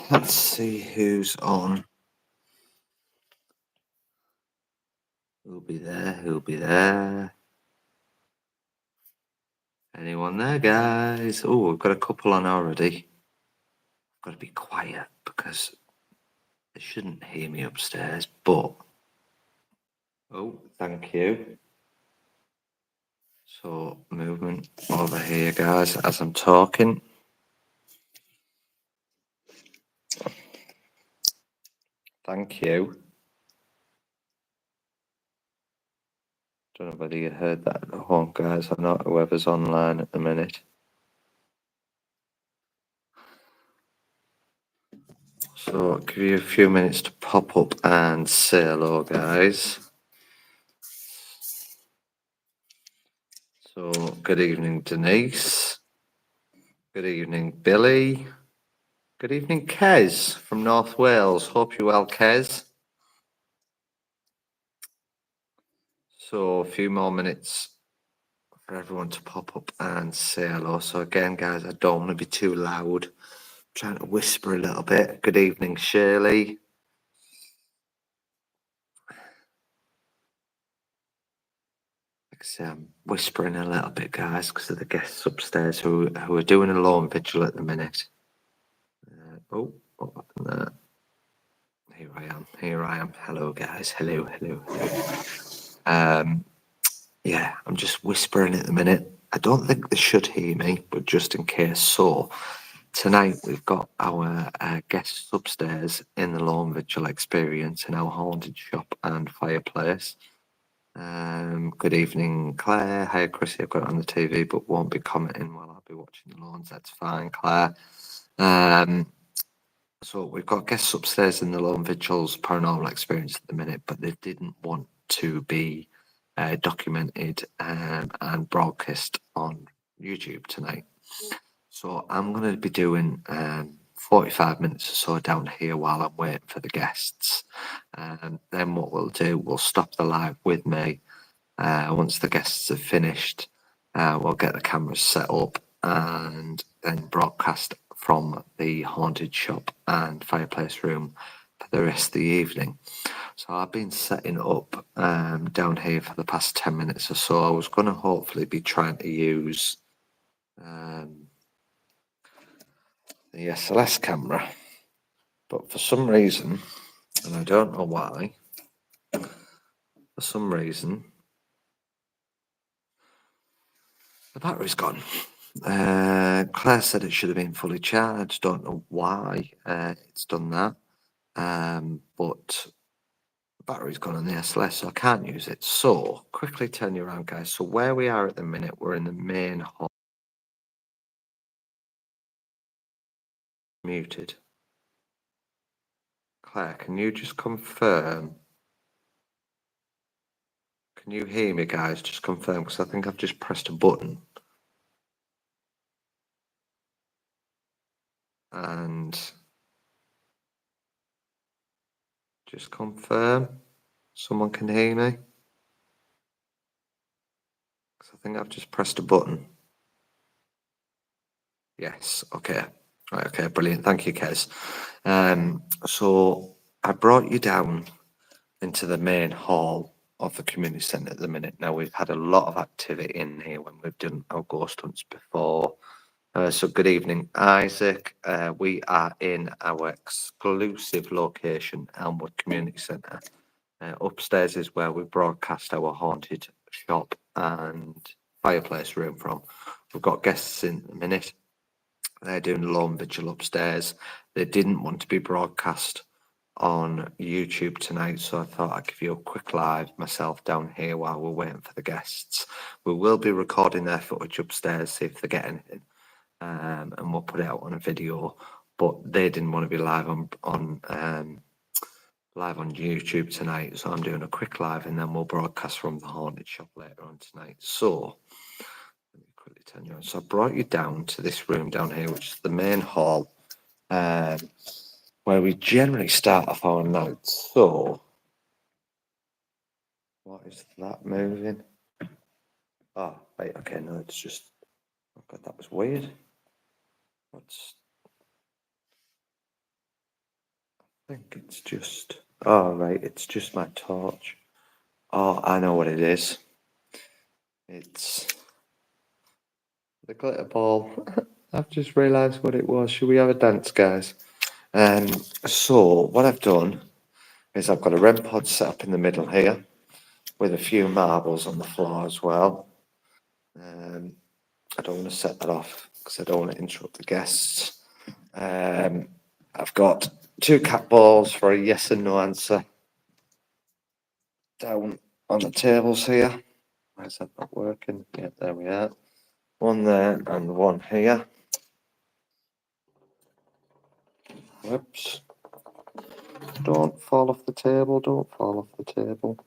Let's see who's on. Who'll be there? Who'll be there? Anyone there, guys? Oh, we've got a couple on already. I've got to be quiet because they shouldn't hear me upstairs, but... Oh, thank you. So, movement over here, guys, as I'm talking. Thank you. Don't know whether you heard that horn, guys, or not, whoever's online at the minute. So, I'll give you a few minutes to pop up and say hello, guys. So, good evening, Denise. Good evening, Billy. Good evening, Kez from North Wales. Hope you're well, Kez. So, a few more minutes for everyone to pop up and say hello. So, again, guys, I don't want to be too loud. I'm trying to whisper a little bit. Good evening, Shirley. Like I say, I'm whispering a little bit, guys, because of the guests upstairs who are doing a Lone Vigil at the minute. What happened there? Here I am. Hello, guys. Hello. Yeah, I'm just whispering at the minute. I don't think they should hear me, but just in case. So, tonight we've got our guests upstairs in the Lone Vigil experience in our haunted shop and fireplace. Good evening, Claire. Hi, Chrissy. I've got it on the TV, but won't be commenting while I'll be watching the lawns. That's fine, Claire. So we've got guests upstairs in the Lone Vigils paranormal experience at the minute, but they didn't want to be documented and broadcast on YouTube tonight. So I'm going to be doing 45 minutes or so down here while I'm waiting for the guests. Then what we'll do, we'll stop the live with me. Once the guests have finished, we'll get the cameras set up and then broadcast from the haunted shop and fireplace room for the rest of the evening. So I've been setting up down here for the past 10 minutes or so. I was going to hopefully be trying to use the SLS camera, but for some reason, and I don't know why, for some reason, the battery's gone. Claire said it should have been fully charged. Don't know why it's done that. But the battery's gone on the SLS, so I can't use it. So quickly turn you around, guys. So where we are at the minute, we're in the main hall. Muted. Claire, can you just confirm? Can you hear me, guys? Just confirm, because I think I've just pressed a button. And just confirm someone can hear me. Because I think I've just pressed a button. Yes, okay. Right, okay, brilliant. Thank you, Kez. So I brought you down into the main hall of the community centre at the minute. Now, we've had a lot of activity in here when we've done our ghost hunts before. So good evening, Isaac. We are in our exclusive location, Elmwood Community Centre. Upstairs is where we broadcast our haunted shop and fireplace room from. We've got guests in a minute. They're doing a Lone Vigil upstairs. They didn't want to be broadcast on YouTube tonight, so I thought I'd give you a quick live myself down here while we're waiting for the guests. We will be recording their footage upstairs, see if they get anything, and we'll put it out on a video. But they didn't want to be live on YouTube tonight, so I'm doing a quick live, and then we'll broadcast from the haunted shop later on tonight. So let me quickly turn you on. So I brought you down to this room down here, which is the main hall, where we generally start off our nights. So what is that moving? Oh, right, okay, no, it's just, oh God, that was weird. I think it's just. Oh, right, it's just my torch. Oh, I know what it is. It's the glitter ball. I've just realised what it was. Should we have a dance, guys? So what I've done is I've got a REM pod set up in the middle here with a few marbles on the floor as well. I don't want to set that off because I don't want to interrupt the guests. I've got 2 cat balls for a yes and no answer down on the tables here. Why is that not working? Yeah, there we are. One there and one here. Whoops. Don't fall off the table, don't fall off the table.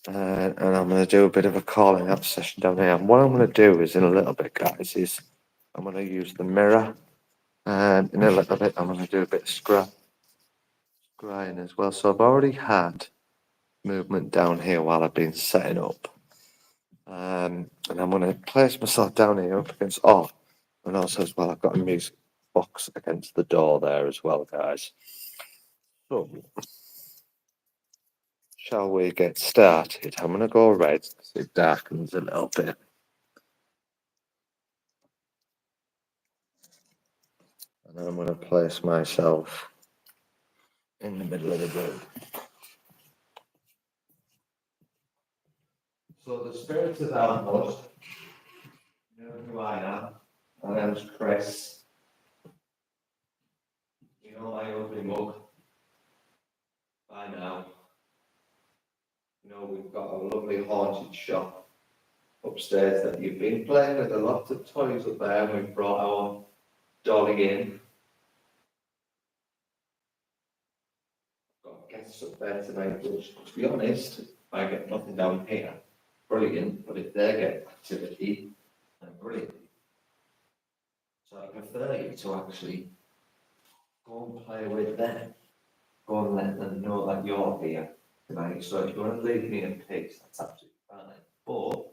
And I'm going to do a bit of a calling out session down here. And what I'm going to do is in a little bit, guys, is I'm going to use the mirror. And in a little bit, I'm going to do a bit of scrying as well. So I've already had movement down here while I've been setting up. And I'm going to place myself down here up against, and also as well, I've got a music box against the door there as well, guys. So, shall we get started? I'm going to go red because it darkens a little bit. And then I'm going to place myself in the middle of the room. So the spirits of Elmwood, you know who I am. My name's Chris. You know my ugly mug by now. You know we've got a lovely haunted shop upstairs that you've been playing with a lot of toys up there, and we've brought our dolly in. Got guests up there tonight, which, to be honest, I get nothing down here. Brilliant, but if they get activity, then brilliant. So I prefer you to actually go and play with them. Go and let them know that you're here tonight. So if you want to leave me in peace, that's absolutely fine. But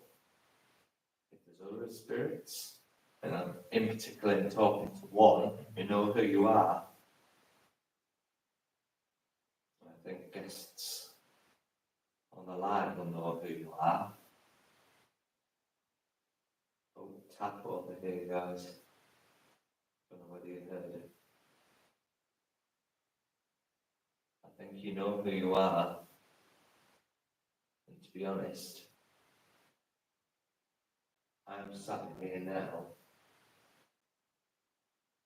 if there's other spirits, and I'm in particular talking to one, you know who you are. I think guests on the line will know who you are. Oh, tap over here, guys. Don't know whether you heard it. I think you know who you are. And to be honest, I'm sat here now,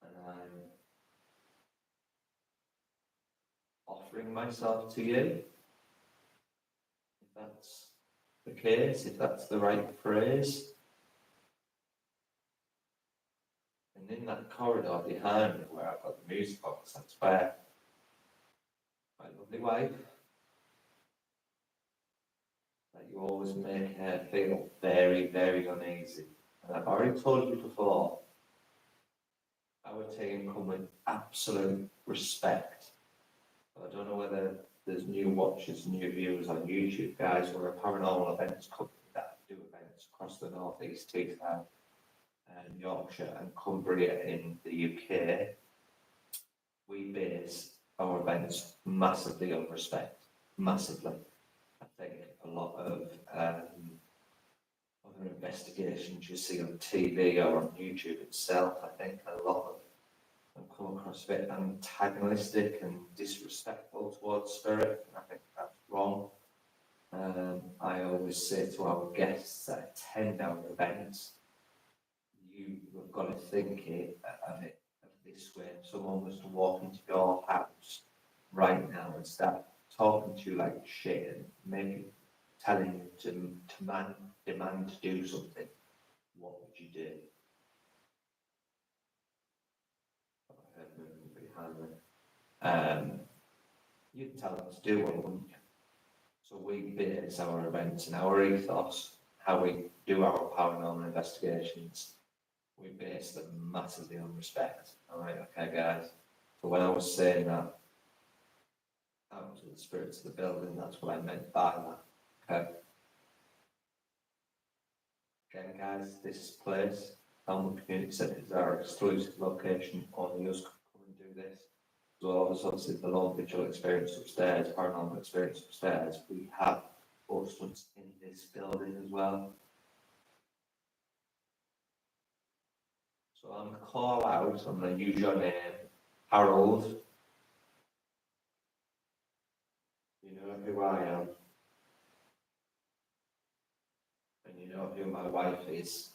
and I'm offering myself to you. If that's the case, if that's the right phrase. And in that corridor behind me where I've got the music box, that's where my lovely wife, that you always make her feel very, very uneasy. And I've already told you before, our team come with absolute respect. I don't know whether there's new watchers, new viewers on YouTube, guys. We're a paranormal events company that do events across the North East, Teesside, and Yorkshire and Cumbria in the UK. We base our events massively on respect, massively. I think a lot of other investigations you see on TV or on YouTube itself, I think a lot of them come across a bit antagonistic and disrespectful towards spirit, and I think that's wrong. I always say to our guests that attend our events, you've got to think of it this way. If someone was to walk into your house right now and start talking to you like shit and maybe telling you to demand to do something, what would you do? I heard movement behind me. You'd tell them to do one, wouldn't you? So we base our events and our ethos, how we do our paranormal investigations, we base them massively on respect. All right, okay, guys. So when I was saying that out to the spirits of the building, that's what I meant by that. Okay. Again, guys, this place, Elmwood Community Centre, is our exclusive location. Only us can come and do this. well as obviously the Lone Vigil experience upstairs, paranormal experience upstairs, we have ghost hunts in this building as well. So I'm going to call out, I'm going to use your name, Harold. You know who I am. And you know who my wife is.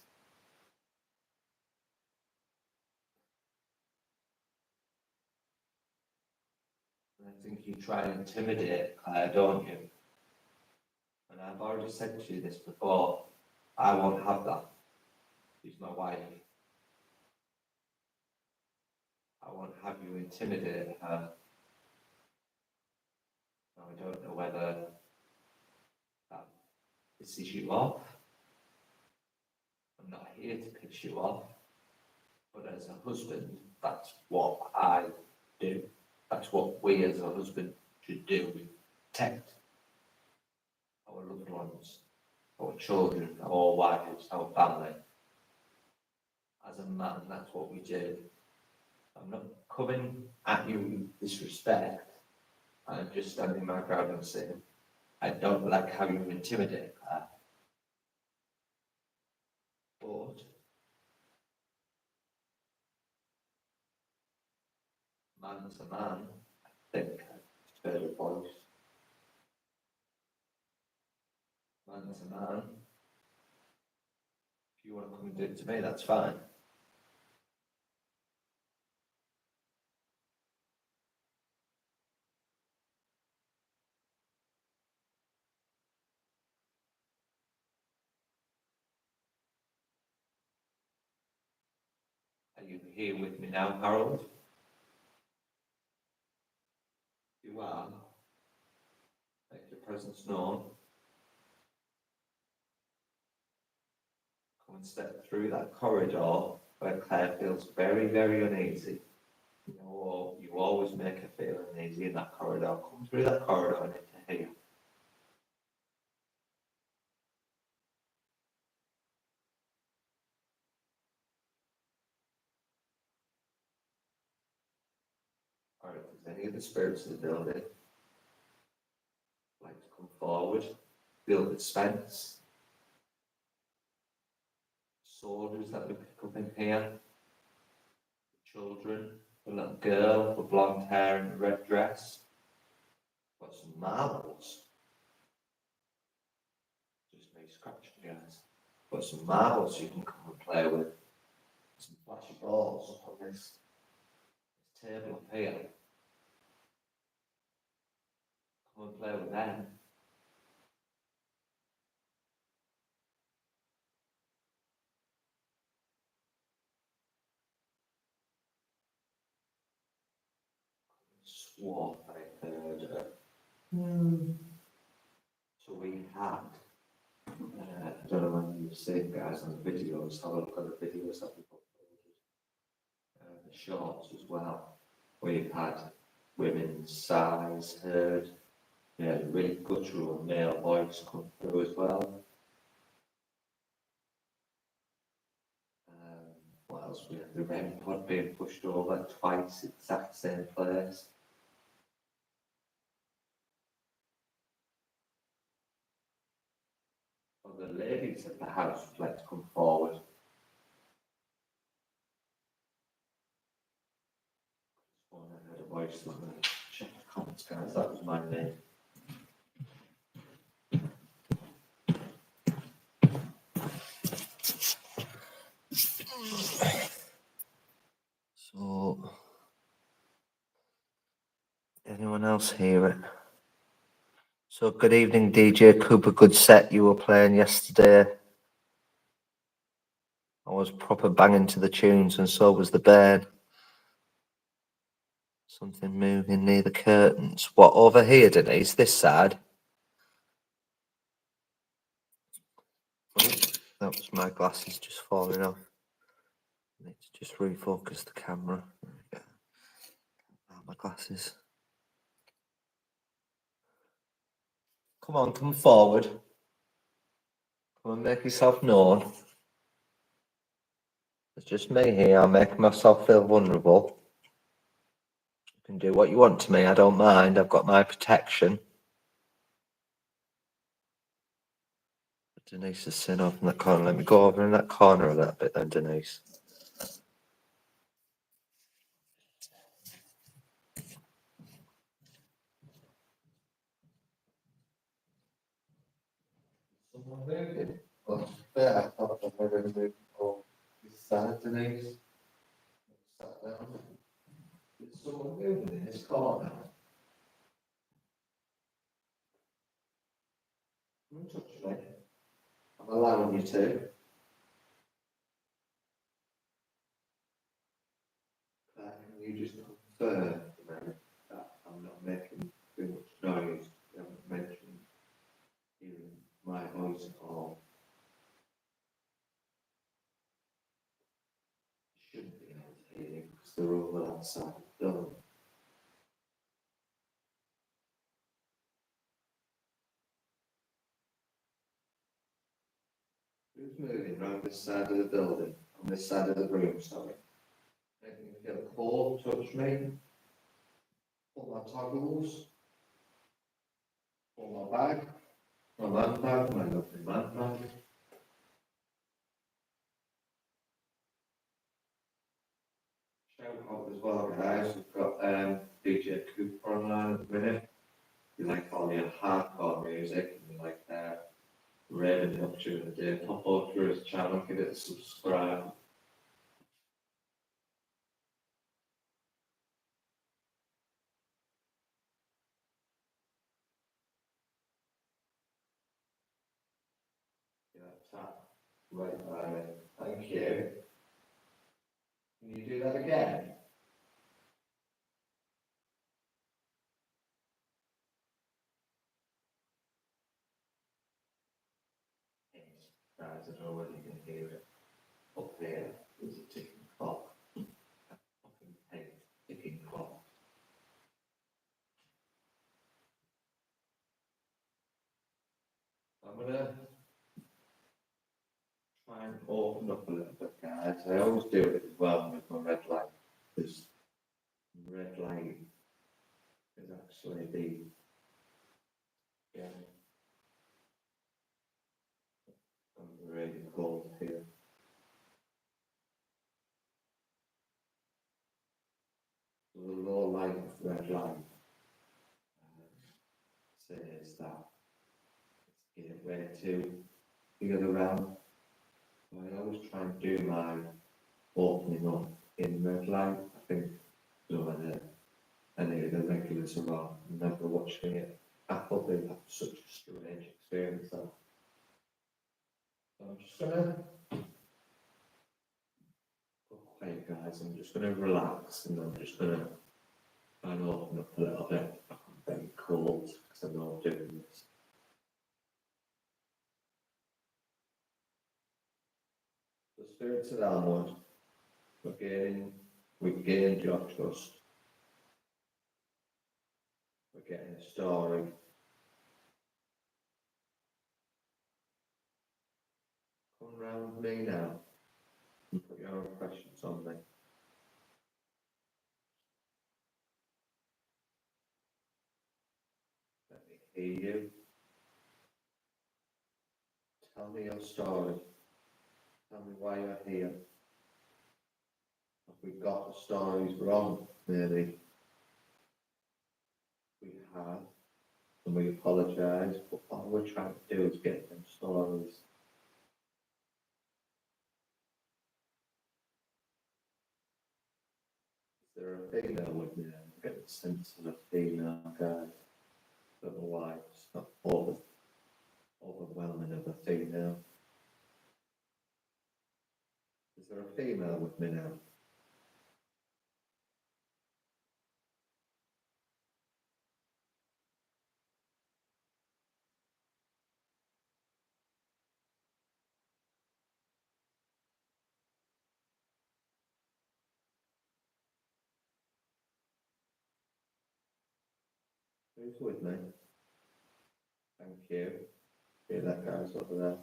And I think you try and intimidate Claire, don't you? And I've already said to you this before. I won't have that. She's my wife. I won't have you intimidate her. Now, I don't know whether that pisses you off. I'm not here to piss you off. But as a husband, that's what I do. That's what we as a husband should do. We protect our loved ones, our children, our wives, our family. As a man, that's what we do. I'm not coming at you with disrespect. I'm just standing my ground and saying, I don't like how you intimidate her. But man to man, I think it's better voice. Man to man. If you want to come and do it to me, that's fine. Are you here with me now, Harold? You are. Make your presence known. Come and step through that corridor where Claire feels very, very uneasy. You always make her feel uneasy in that corridor. Come through that corridor and into here. Or if there's any of the spirits in the building, like to come forward, feel the suspense. Soldiers that we pick up in here, children, a little girl with blonde hair and a red dress. Got some marbles. Just me scratching, guys. Got some marbles you can come and play with. Some flashy balls up on this table up here. Come and play with them. Swore I heard her. So we had, I don't know when you've seen guys on the videos, have a look at the videos that we've uploaded, the shorts as well. We've had women's sighs heard, really guttural male voice come through as well. What else? We had the REM pod being pushed over twice, exact same place. The ladies at the house would like to come forward. I heard a voice. Let me check the comments, guys. That was my name. So, anyone else hear it? So, good evening, DJ Cooper. Good set you were playing yesterday. I was proper banging to the tunes, and so was the bed. Something moving near the curtains. What, over here, Denise? This side? Oh, that was my glasses just falling off. I need to just refocus the camera. There we go. My glasses. Come on, come forward. Come and make yourself known. It's just me here. I'm making myself feel vulnerable. can do what you want to me. I don't mind. I've got my protection. Denise is sitting off in that corner. Let me go over in that corner a little bit then, Denise. Someone moving? Well, yeah, I thought I was going to move on this side, Denise. Sat down. There's someone moving in this corner. Don't touch me. I'm allowing you to. Can you just confirm that I'm not making too much noise? You haven't mentioned hearing my voice at all. You shouldn't be able to hear you because they're all outside the door. Who's moving around this side of the building? On this side of the room, sorry. Making me feel cold, touch me. Pull my toggles. Pull my bag. My man bag, my lovely man bag. Shout out as well, guys. We've got DJ Cooper online at the minute. You like all your hardcore music and you like raving up during the day, pop over to his channel, give it a subscribe. Yeah, tap right by me. Thank you. Can you do that again? Guys, I don't know whether you can hear it. Up there is a ticking clock. A fucking head ticking clock. I'm gonna try and open up a little bit, guys. I always do it as well with my red light. This red light is actually the I'm really cold here. The low light of red light says that it's gateway to the other realm. I always try and do my opening up in red light. I think some of any of the regulars who are never watching it, I probably have such a strange experience. So I'm just gonna go quiet, guys. I'm just gonna relax and I'm just gonna try and open up a little bit. I'm very cold because I'm not doing this. The spirits of Elmwood, we're gaining your trust. We're getting a story. Come round me now and put your own questions on me. Let me hear you. Tell me your story. Tell me why you're here. Have we got the stories wrong, maybe? We have, and we apologise, but all we're trying to do is get them stories. Is there a female with me? I'm getting the sense of a female, guys. Don't know why, it's not overwhelming of a female. Is there a female with me now? Who's with me? Thank you. Hear that, guys, over there.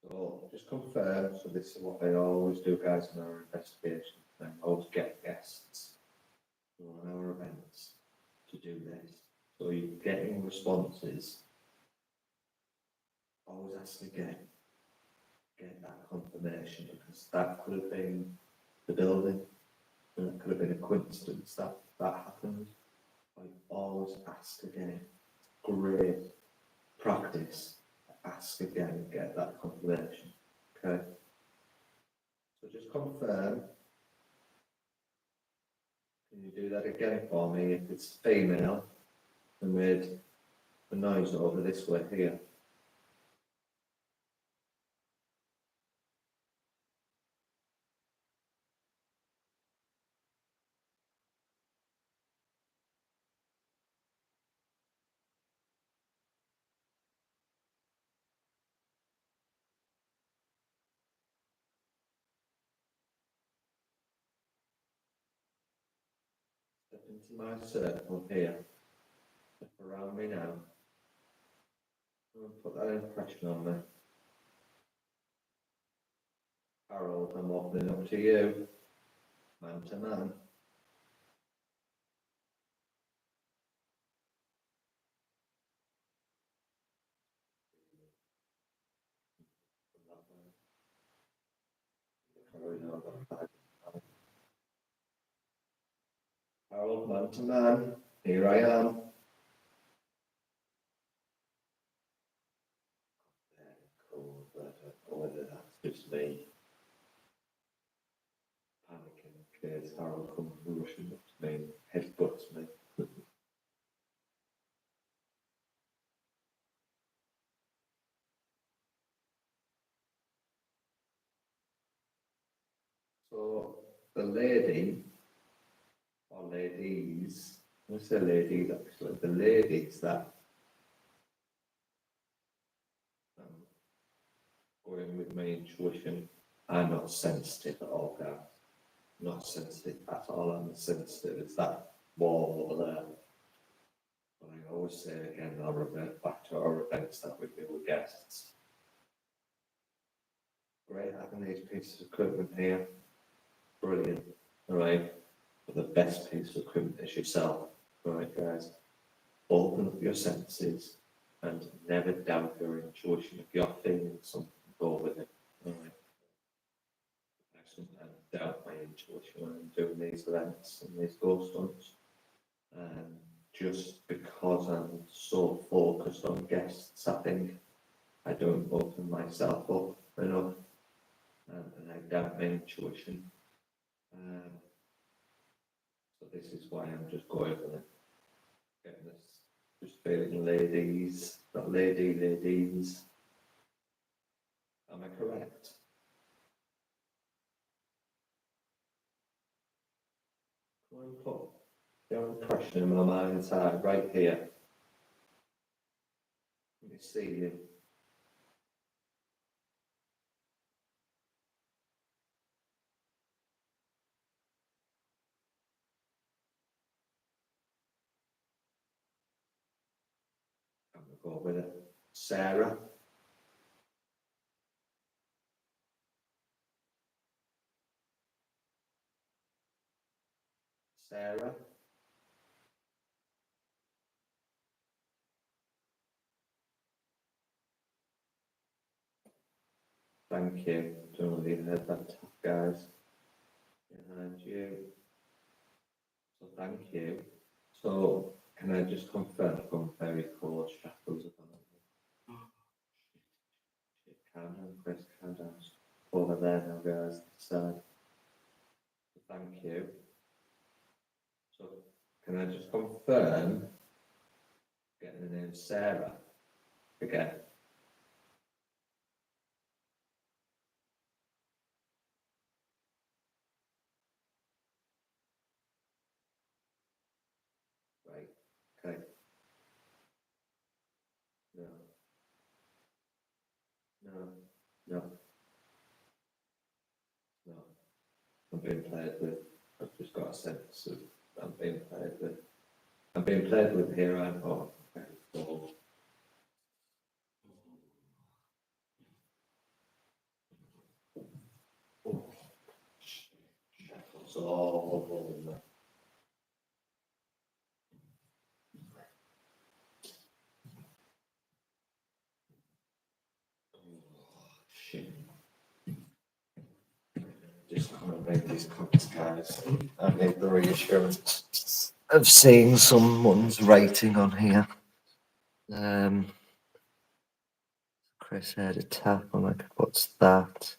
So, just confirm, so this is what I always do, guys, in our investigation. I always get guests do this. So you're getting responses. Always ask again. Get that confirmation, because that could have been the building, and it could have been a coincidence that happened. Like, always ask again. Great practice. Ask again and get that confirmation. Okay. So just confirm. Can you do that again for me? If it's female, and with the nose over this way here. Step into my circle here. Step around me now. And put that impression on me. Harold, I'm opening up to you. Man to man. Harold, man to man. Here I am. Very cool, but I don't know whether that's just me panicking in case Harold comes rushing up to me and headbutts me. So the lady, or ladies, I say ladies actually, the ladies that going with my intuition are not sensitive at all, guys. Not sensitive at all. I'm sensitive. It's that wall over there. But I always say again, I'll revert back to our events that we do with guests. Great having these pieces of equipment here. Brilliant. All right. But the best piece of equipment is yourself. All right, guys. Open up your senses and never doubt your intuition. If you're feeling something, go with it. All right. I sometimes doubt my intuition when I'm doing these events and these ghost hunts. Just because I'm so focused on guests, I think I don't open myself up enough, and I doubt my intuition. So this is why I'm just going for it. Getting this, just feeling ladies, not ladies. Am I correct? Come on, put your impression in my mind's eye right here. Let me see you. I'm going to go with it. Sarah. Sarah. Thank you. Don't know if you heard that tap, guys. Behind you. So thank you. So can I just confirm I've gone very close shackles about me? Shit, calm down, Chris, calm down. Over there now, guys, this side. So thank you. So can I just confirm getting the name Sarah again? Right, okay. No. No. No. No. I'm being played with. I've just got a sense of I'm being played with. I'm being played with here. I'm very full. Shackles all over. read these comments, guys. I need the reassurance of seeing someone's rating on here. Chris heard a tap. I'm like, what's that?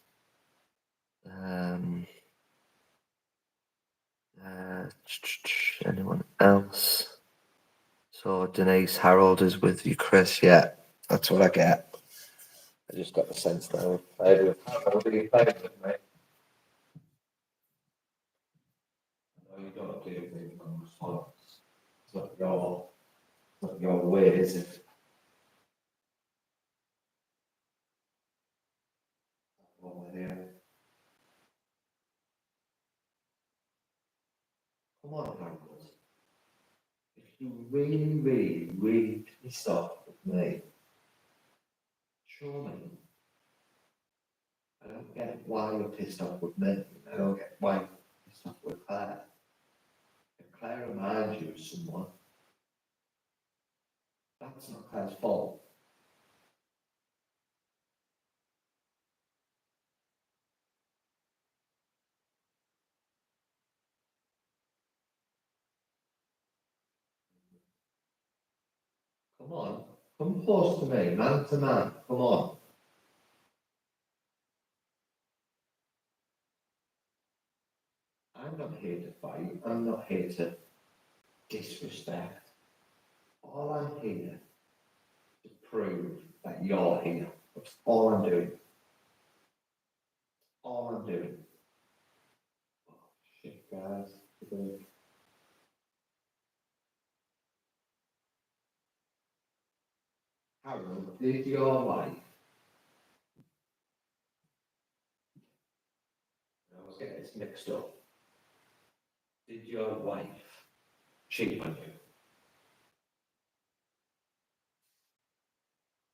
Anyone else? So Denise Harold is with you, Chris. Yeah, that's what I get. I just got the sense that I played with Harold. Are you playing with me? No, you don't do things on the spot. It's not your way, is it? Over here. Come on, Harold. If you really pissed off with me, show me. I don't get why you're pissed off with me. I don't get why you're pissed off with Claire. If Claire reminds you of someone, that's not Claire's fault. Come on, come close to me, man to man. Come on. I'm not here to fight. I'm not here to disrespect. All I'm here to prove that you're here. That's all I'm doing. All I'm doing. Oh, shit, guys. Harold, did your wife? I was getting this mixed up. Did your wife cheat on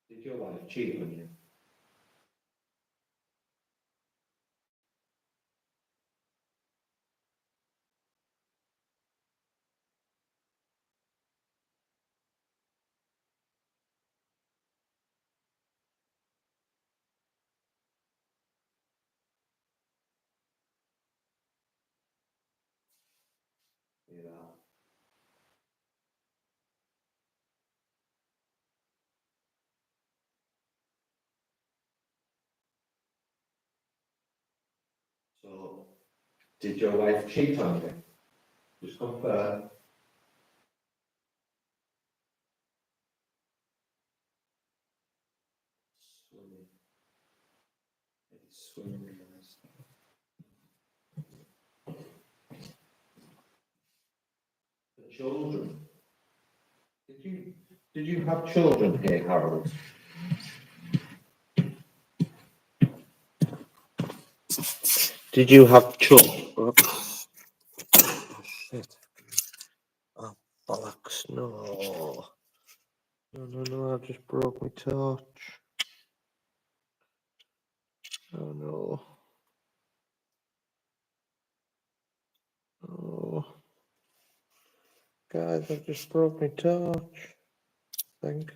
you? Did your wife cheat on you? Yeah. So, did your wife cheat on you? Just confirm. Swimming. It's swimming, guys. The children. Did you have children here, Harold? Did you have children? Oh, shit. Oh, bollocks. No. No, I just broke my torch. Oh, no. Oh. Guys, I just broke my torch. I think.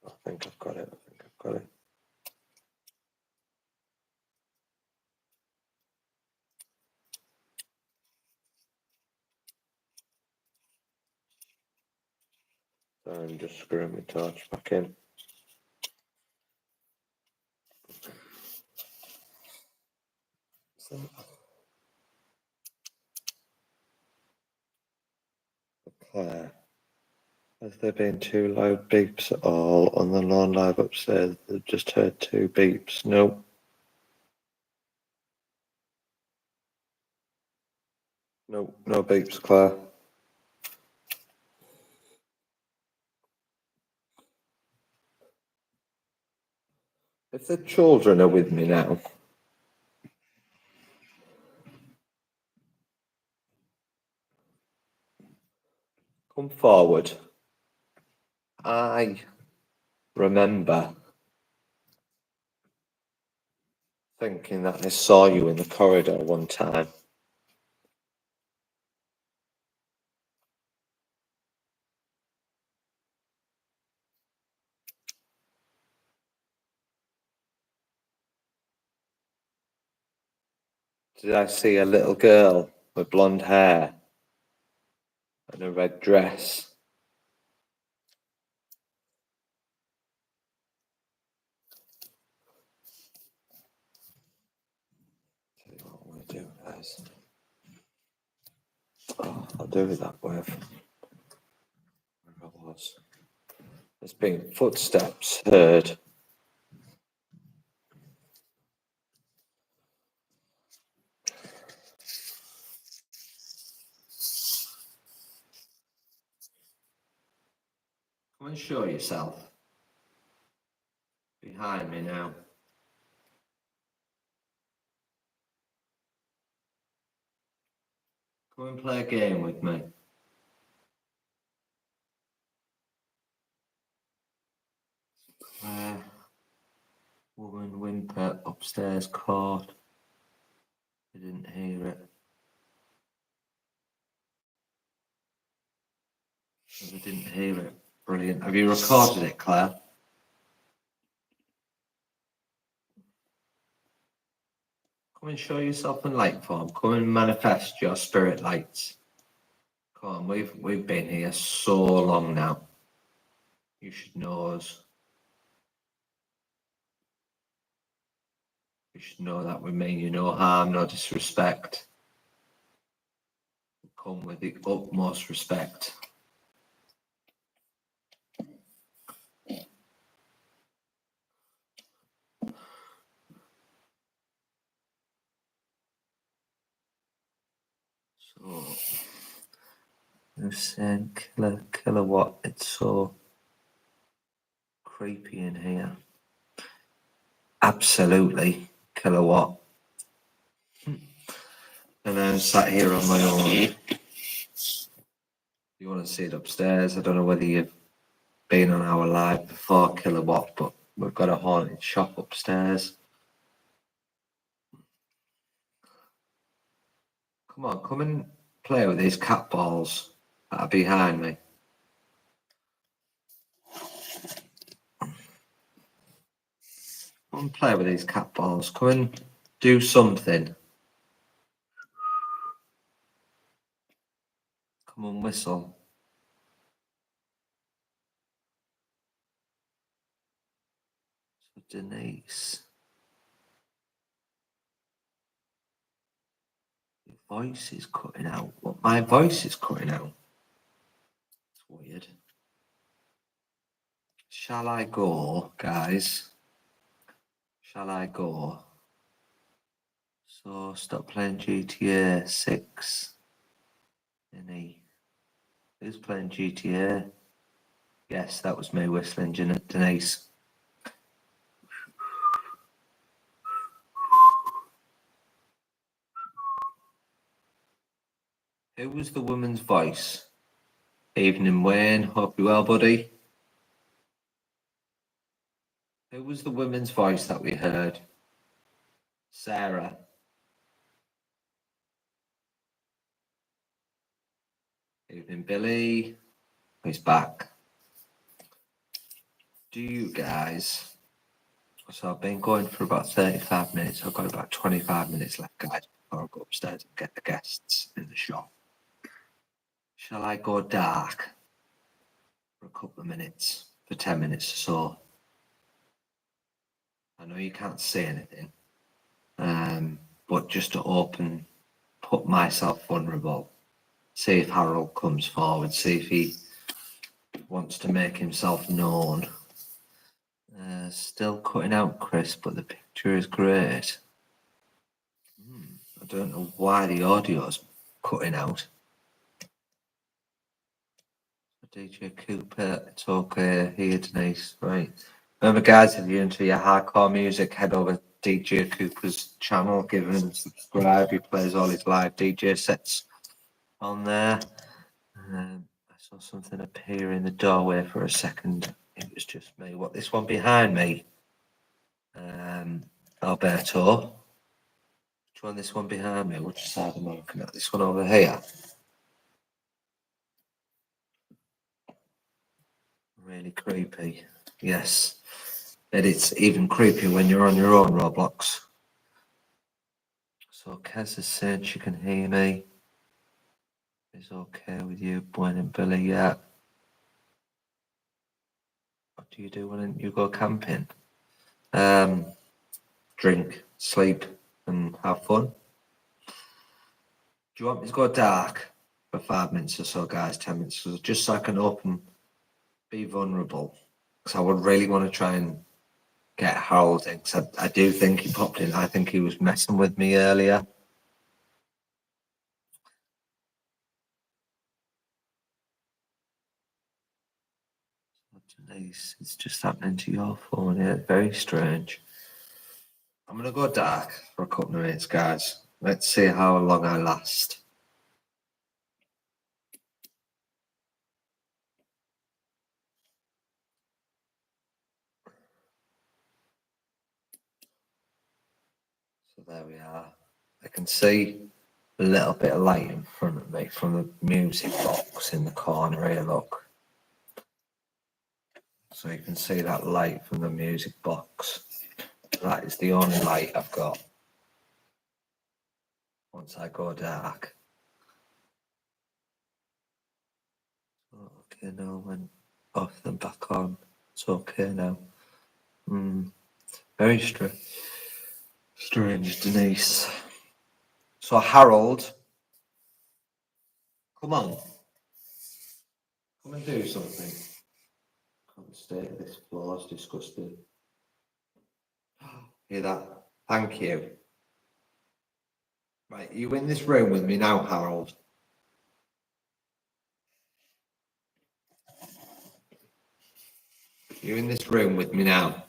I think I've got it. So I'm just screwing my torch back in. So, Claire, has there been two loud beeps at all on the lawn live upstairs? They've just heard two beeps. No. No beeps, Claire. If the children are with me now, come forward. I remember thinking that I saw you in the corridor one time. Did I see a little girl with blonde hair and a red dress? Tell you what we'll do, guys. Oh, I'll do it that way. Where I was. There's been footsteps heard. Come and show yourself. Behind me now. Come and play a game with me. Woman whimper upstairs court. I didn't hear it. I didn't hear it. Brilliant. Have you recorded it, Claire? Come and show yourself in light form. Come and manifest your spirit lights. Come on, we've been here so long now. You should know us. You should know that we mean you no harm, no disrespect. Come with the utmost respect. So, you're saying killer what? It's so creepy in here. Absolutely, kilowatt. And I'm sat here on my own. You want to see it upstairs? I don't know whether you've been on our live before, kilowatt, but we've got a haunted shop upstairs. Come on, come and play with these cat balls that are behind me. Come and play with these cat balls. Come and do something. Come and whistle. So Denise, your voice is cutting out. Well, my voice is cutting out. It's weird. Shall I go, guys? Shall I go? So stop playing GTA 6. Any? Who's playing GTA? Yes, that was me whistling, Denise. Who was the woman's voice? Evening, Wayne. Hope you're well, buddy. Who was the woman's voice that we heard? Sarah. Evening, Billy. He's back. Do you guys? So I've been going for about 35 minutes. I've got about 25 minutes left, guys, before I go upstairs and get the guests in the shop. Shall I go dark for a couple of minutes, for 10 minutes or so? I know you can't say anything, but just to put myself vulnerable, see if Harold comes forward, see if he wants to make himself known. Still cutting out, Chris, but the picture is great. I don't know why the audio's cutting out. DJ Cooper, it's okay. Here, Denise, right. Remember, guys, if you're into your hardcore music, head over to DJ Cooper's channel, give him a subscribe. He plays all his live DJ sets on there. I saw something appear in the doorway for a second. It was just me. What, this one behind me? Alberto. Which one? This one behind me? Which side am I looking at? This one over here. Really creepy. Yes. And it's even creepier when you're on your own, Roblox. So Kez is saying she can hear me. Is okay with you, Gwen and Billy? Yeah. What do you do when you go camping? Drink, sleep, and have fun. Do you want me to go dark for 5 minutes or so, guys? 10 minutes, just so I can open, be vulnerable. Because I would really want to try and get Harold in. Because I do think he popped in. I think he was messing with me earlier. Denise, it's just happening to your phone. Yeah, very strange. I'm going to go dark for a couple of minutes, guys. Let's see how long I last. So there we are. I can see a little bit of light in front of me from the music box in the corner here, look. So you can see that light from the music box. That is the only light I've got once I go dark. Okay, now when off them back on, it's okay now. Very strange, Denise. So Harold, come on, come and do something. Can't stay at this floor, it's disgusting. Hear that? Thank you. Right, you in this room with me now, Harold? You're in this room with me now.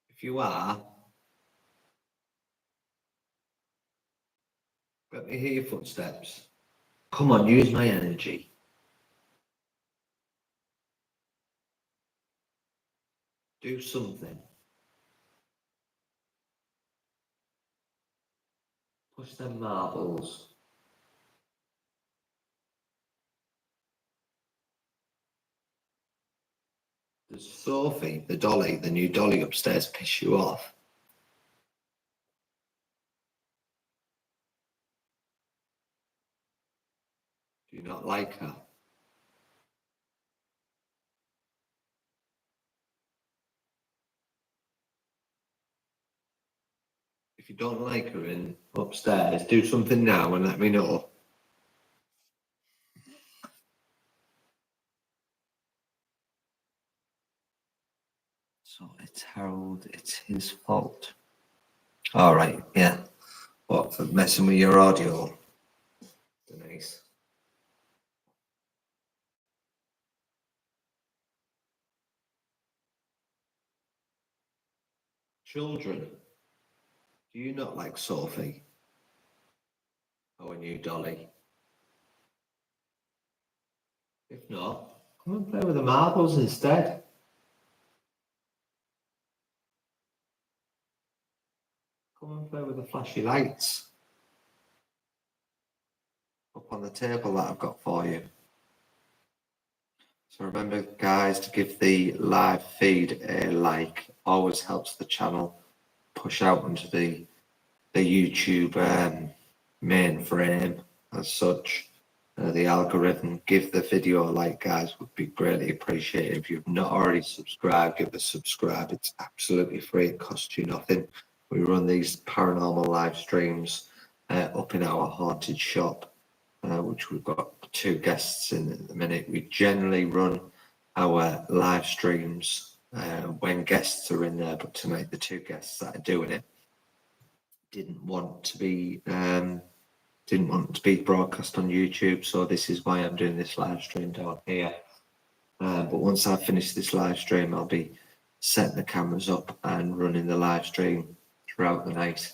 If you are, let me hear your footsteps. Come on, use my energy. Do something. Push them marbles. Does Sophie, the dolly, the new dolly upstairs, piss you off? Do you not like her? If you don't like her in upstairs, do something now and let me know. So it's Harold, it's his fault. All right, yeah. What, for messing with your audio? Denise. Children, do you not like Sophie? Or a new dolly? If not, come and play with the marbles instead. Come and play with the flashy lights up on the table that I've got for you. So remember, guys, to give the live feed a like. Always helps the channel push out into the YouTube mainframe as such. The algorithm. Give the video a like, guys, would be greatly appreciated. If you've not already subscribed, give us a subscribe. It's absolutely free. It costs you nothing. We run these paranormal live streams up in our haunted shop, which we've got 2 guests in at the minute. We generally run our live streams when guests are in there, but tonight the 2 guests that are doing it didn't want to be broadcast on YouTube, so this is why I'm doing this live stream down here. But once I finish this live stream, I'll be setting the cameras up and running the live stream throughout the night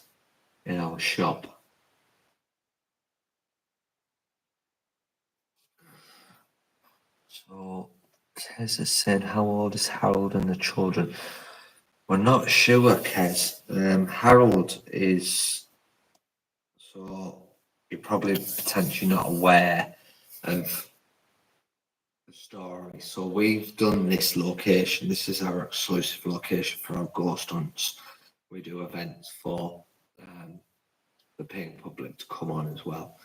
in our shop. So Kez has said, how old is Harold and the children? We're not sure, Kez. Harold is, so you're probably potentially not aware of the story. So we've done this location. This is our exclusive location for our ghost hunts. We do events for the paying public to come on as well.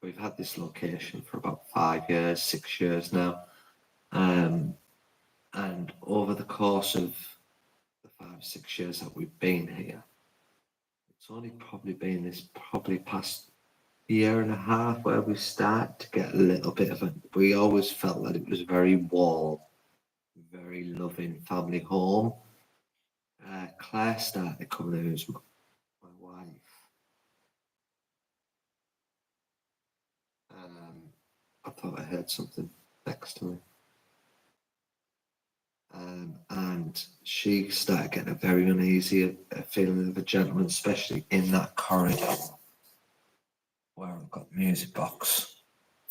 We've had this location for about 5 years, 6 years now. And over the course of the 5, 6 years that we've been here, it's only probably been this past year and a half where we start to get a little bit of we always felt that it was very warm, very loving family home. Claire started coming in, who's my wife. I thought I heard something next to me. And she started getting a very uneasy feeling of a gentleman, especially in that corridor where I've got the music box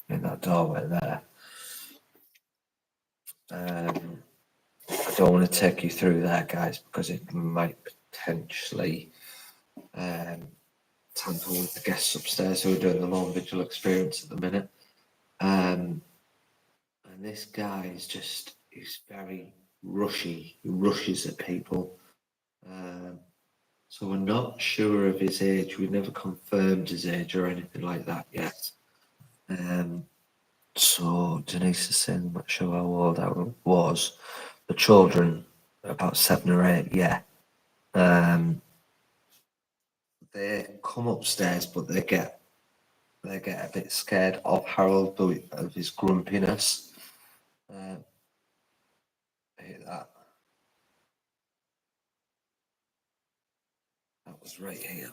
in that doorway there. I don't want to take you through there, guys, because it might potentially tamper with the guests upstairs who are doing the Lone Vigil experience at the minute. And this guy is just, he's very rushy. He rushes at people. So we're not sure of his age. We've never confirmed his age or anything like that yet. So Denise is saying, I'm not sure how old I was. The children, about 7 or 8, yeah. They come upstairs, but they get a bit scared of Harold, of his grumpiness. I hate that. That was right here.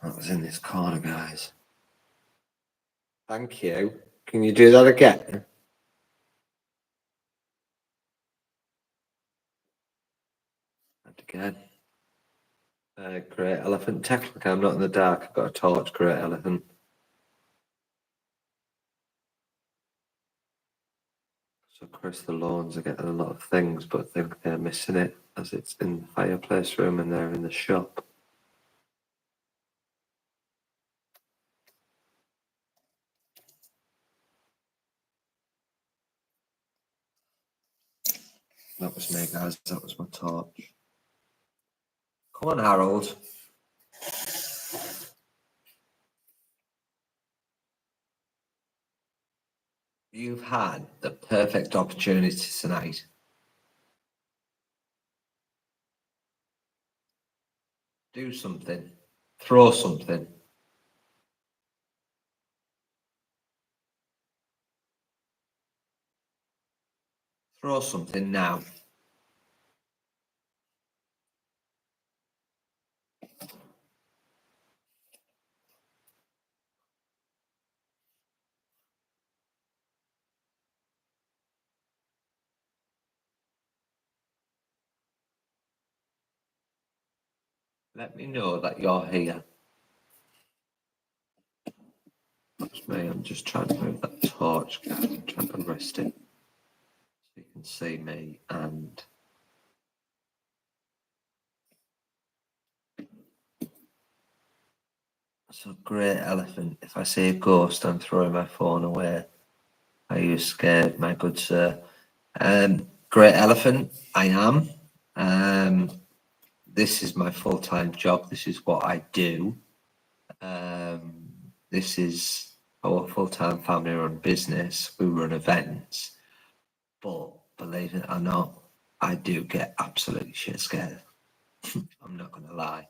That was in this corner, guys. Thank you. Can you do that again? And again. Great elephant. Technically, I'm not in the dark. I've got a torch. Great elephant. So Chris, the Lawns are getting a lot of things, but I think they're missing it as it's in the fireplace room and they're in the shop. That was me, guys. That was my torch. Come on, Harold. You've had the perfect opportunity tonight. Do something. Throw something. Throw something now. Let me know that you're here. That's me. I'm just trying to move that torch, guys. I'm trying to rest it so you can see me and so great elephant. If I see a ghost, I'm throwing my phone away. Are you scared, my good sir? Great elephant, I am. This is my full-time job. This is what I do. This is our full-time family-run business. We run events, but believe it or not, I do get absolutely shit scared. I'm not going to lie.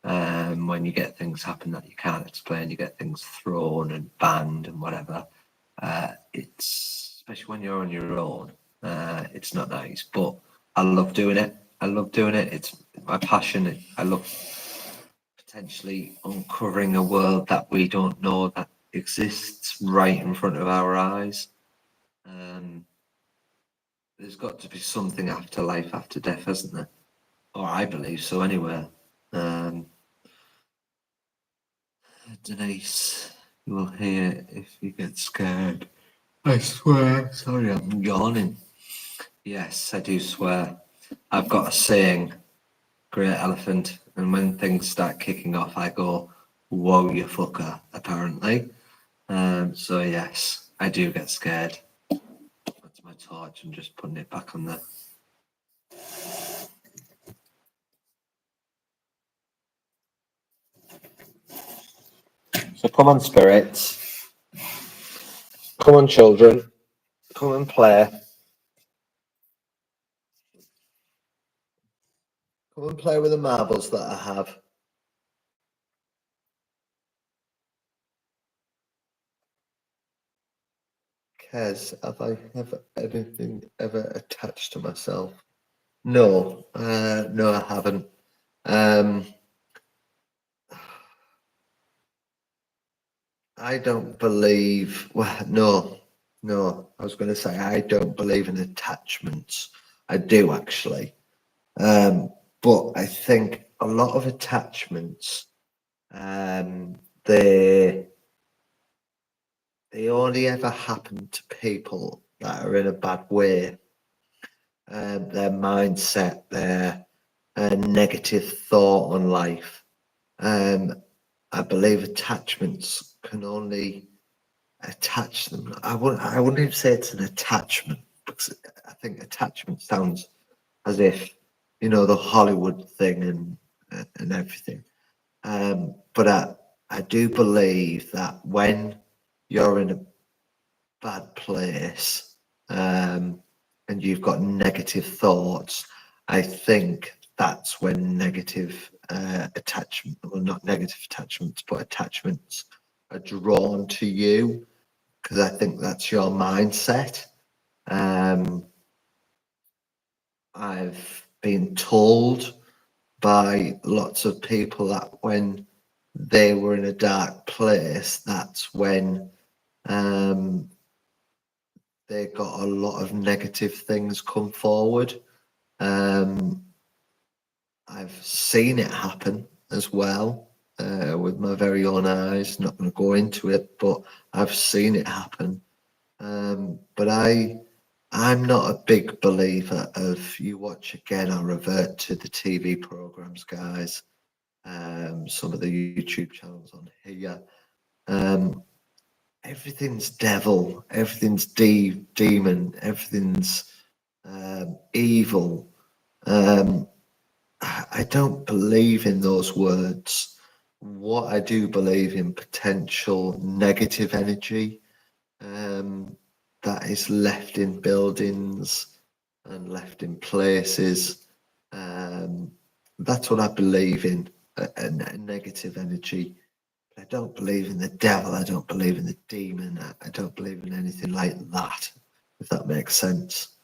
When you get things happen that you can't explain, you get things thrown and banned and whatever. It's especially when you're on your own. It's not nice, but I love doing it. It's my passion. I love potentially uncovering a world that we don't know that exists right in front of our eyes. There's got to be something after life, after death, hasn't there? Or I believe so anyway. Denise, you will hear if you get scared. I swear. Sorry, I'm yawning. Yes, I do swear. I've got a saying, great elephant, and when things start kicking off, I go, whoa, you fucker, apparently. So yes, I do get scared. That's my torch. I'm just putting it back on there. So come on, spirits. Come on, children. Come and play. Come and play with the marbles that I have. Kez, have I ever anything ever attached to myself? No, no, I haven't. I don't believe. Well, no, no. I was going to say I don't believe in attachments. I do actually, but I think a lot of attachments, they only ever happen to people that are in a bad way. Their mindset, their negative thought on life. I believe attachments can only attach them. I wouldn't even say it's an attachment because I think attachment sounds as if the Hollywood thing and everything. But I do believe that when you're in a bad place and you've got negative thoughts, I think that's when negative attachment, well, not negative attachments, but attachments are drawn to you because I think that's your mindset. I've been told by lots of people that when they were in a dark place, that's when they got a lot of negative things come forward. I've seen it happen as well with my very own eyes. Not going to go into it, but I've seen it happen. But I'm not a big believer of you watch again. I'll revert to the TV programs, guys. Some of the YouTube channels on here. Everything's devil, everything's demon, everything's evil. I don't believe in those words. What I do believe in potential negative energy that is left in buildings and left in places. That's what I believe in, a negative energy. I don't believe in the devil. I don't believe in the demon. I don't believe in anything like that, if that makes sense.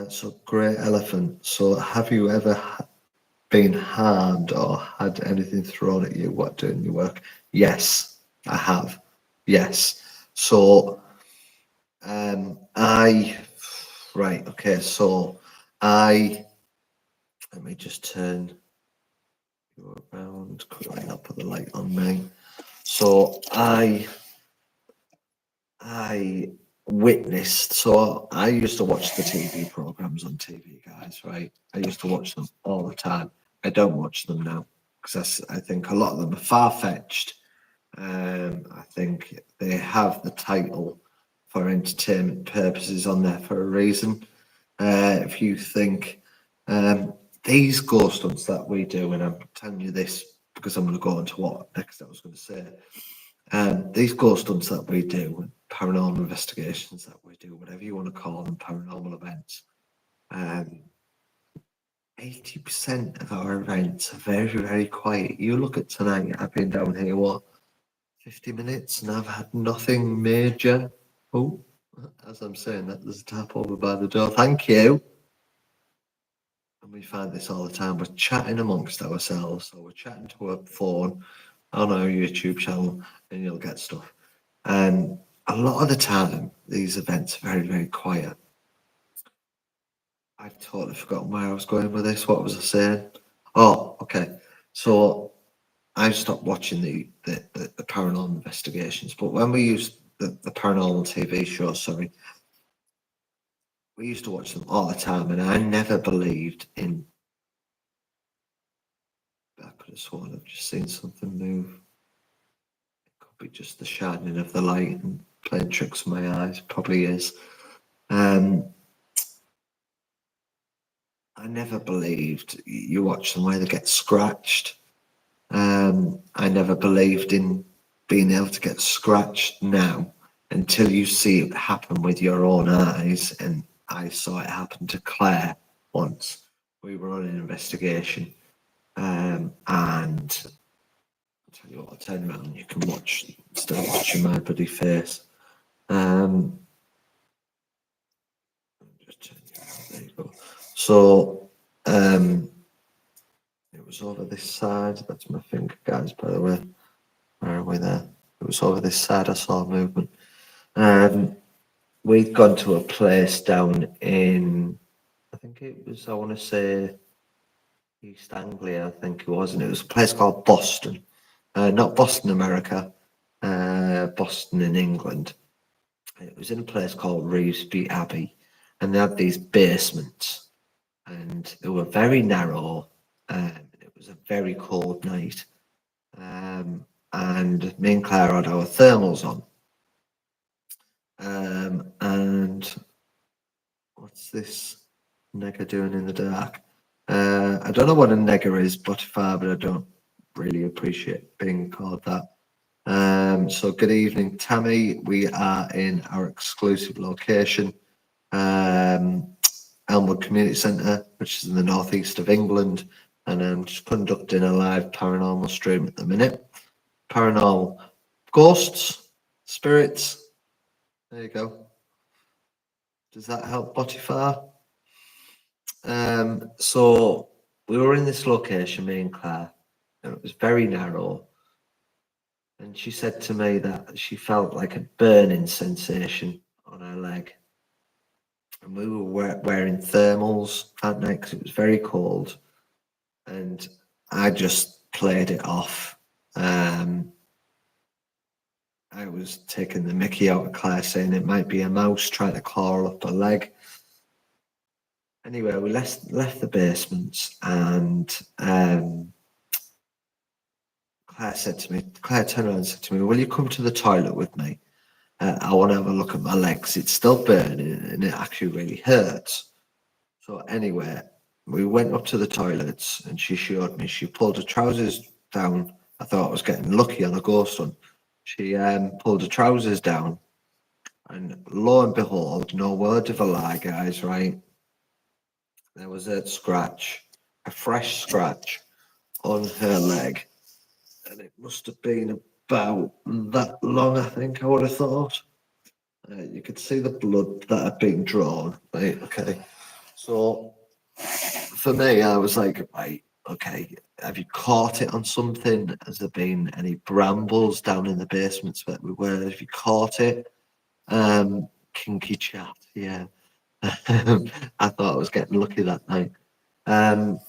So, Grey Elephant. So, have you ever been harmed or had anything thrown at you while doing your work? Yes, I have. Yes. So, right, okay. So, let me just turn you around. Could I not put the light on me? So, I witnessed. So I used to watch the TV programs on TV, guys. Right? I used to watch them all the time. I don't watch them now because I think a lot of them are far fetched. I think they have the title for entertainment purposes on there for a reason. If you think these ghost hunts that we do, and I'm telling you this because I'm going to go into what next I was going to say. These ghost hunts that we do, paranormal investigations that we do, whatever you want to call them, paranormal events, 80% of our events are very, very quiet. You look at tonight, I've been down here, 50 minutes, and I've had nothing major. Oh, as I'm saying that, there's a tap over by the door. Thank you. And we find this all the time. We're chatting amongst ourselves, so we're chatting to a phone on our YouTube channel, and you'll get stuff. And a lot of the time, these events are very, very quiet. I've totally forgotten where I was going with this. What was I saying? Oh, okay. So I stopped watching the paranormal investigations, but when we used the paranormal TV show, sorry, we used to watch them all the time, and I never believed in. I could have sworn I've just seen something move. It could be just the shining of the light and playing tricks with my eyes. Probably is. I never believed you watch them where they get scratched. I never believed in being able to get scratched now until you see it happen with your own eyes. And I saw it happen to Claire once. We were on an investigation, and I'll tell you what, I'll turn around and you can watch, instead of watching my bloody face. Just turn you around, there you go. So, it was over this side. That's my finger, guys, by the way. Where are we there? It was over this side. I saw movement. We'd gone to a place down in, I think it was, I want to say East Anglia, I think it was, and it was a place called Boston. Not Boston, America, Boston in England. It was in a place called Revesby Abbey, and they had these basements, and they were very narrow, and it was a very cold night. And me and Claire had our thermals on. And what's this nigger doing in the dark? I don't know what a nigger is, Spotify, but I don't really appreciate being called that. So good evening, Tammy. We are in our exclusive location, Elmwood Community Centre, which is in the northeast of England, and I'm just conducting a live paranormal stream at the minute. Paranormal ghosts, spirits. There you go. Does that help, Spotify? So we were in this location, me and Claire, and it was very narrow. And she said to me that she felt like a burning sensation on her leg. And we were wearing thermals that night because it was very cold. And I just played it off. I was taking the mickey out of Claire, saying it might be a mouse trying to claw up her leg. Anyway, we left the basements, and Claire turned around and said to me, "Will you come to the toilet with me? I want to have a look at my legs. It's still burning and it actually really hurts." So anyway, we went up to the toilets and she showed me. She pulled her trousers down. I thought I was getting lucky on a ghost hunt. She pulled her trousers down, and lo and behold, no word of a lie, guys, right? There was a scratch, a fresh scratch on her leg. And it must have been about that long, I think, I would have thought. You could see the blood that had been drawn, right? Okay. So for me, I was like, right, okay, have you caught it on something? Has there been any brambles down in the basements that we were? Have you caught it? Kinky chat, yeah. I thought I was getting lucky that night. And